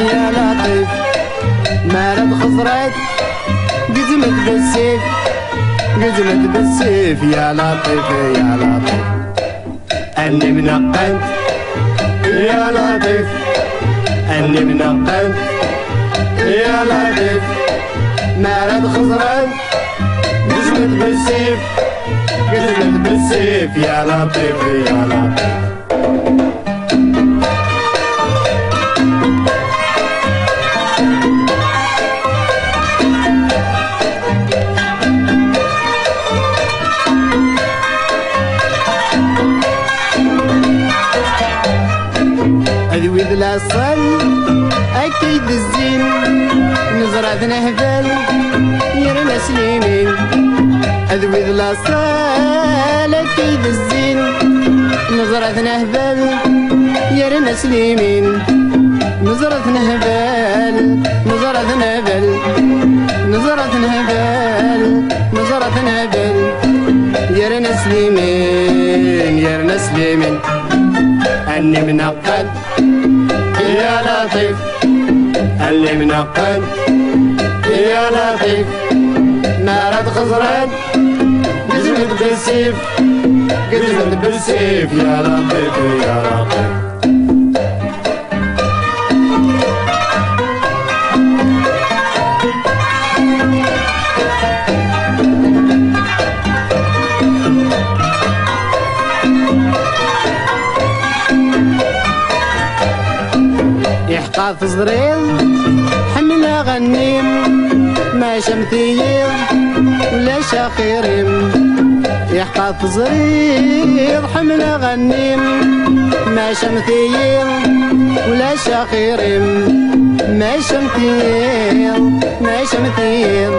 يا لطيف مرض خزرت قزمت بالسيف قزمت بالسيف يا لطيف يا لطيف أني منقد يا لطيف أني منقد يا لطيف مرض خزرت قزمت بالسيف قزمت بالسيف يا لطيف يا لطيف أذوي الأصل أكيد الزين نزرع نهبل يرنا سليمين أذوي الأصل أكيد الزين نزرع نهبل يرنا سليمين نزرع نهبل نزرع نهبل نزرع نهبل نزرع نهبل يرنا سليمين يرنا سليمين أني منقد يا لطيف أني منقد يا لطيف مرض خزران قزمت بالسيف قزمت بالسيف يا لطيف يا لطيف يحقى صغير حمل غنيم ما شمثير ولا شاخيريم يحقى صغير حمل غنيم ما شمثير ولا شاخيريم ما شمثير ما شمثير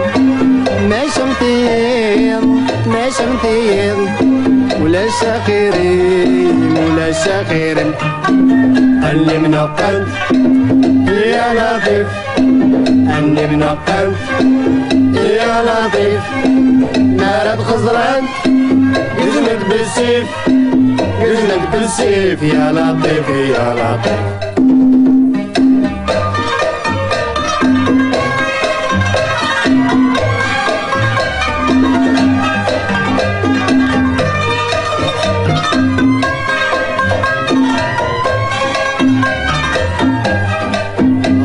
ما شمثير ما شمثير ولا شاخيريم ولا شاخيريم أني منقد يا لطيف أني منقد يا لطيف مرض خزران قزمت بالسيف قزمت بالسيف يا لطيف يا لطيف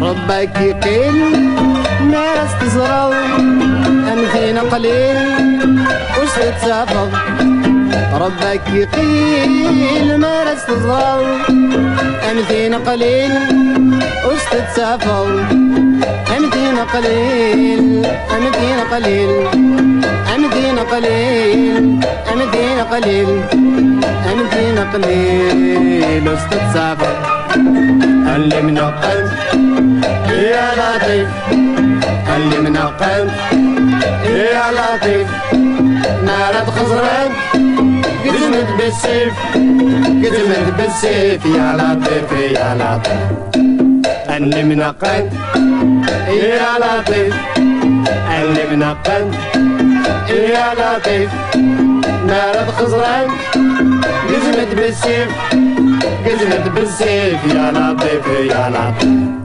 ربك يقيل ناس تزرع أمثينا قليل وش تتسافر ربك يقيل ما راس تزرع أمثينا قليل وش تتسافر أمثينا قليل أمثينا قليل أمثينا قليل أمثينا قليل أمثينا قليل وش تتسافر اللي منقد يا لطيف اللي منقد يا لطيف مرض خزران قزمت بالسيف قزمت بالسيف يا لطيف يا لطيف اللي منقد يا لطيف اللي منقد يا لطيف مرض خزران قزمت بالسيف قزمت بالسيف يا لطيف يا لطيف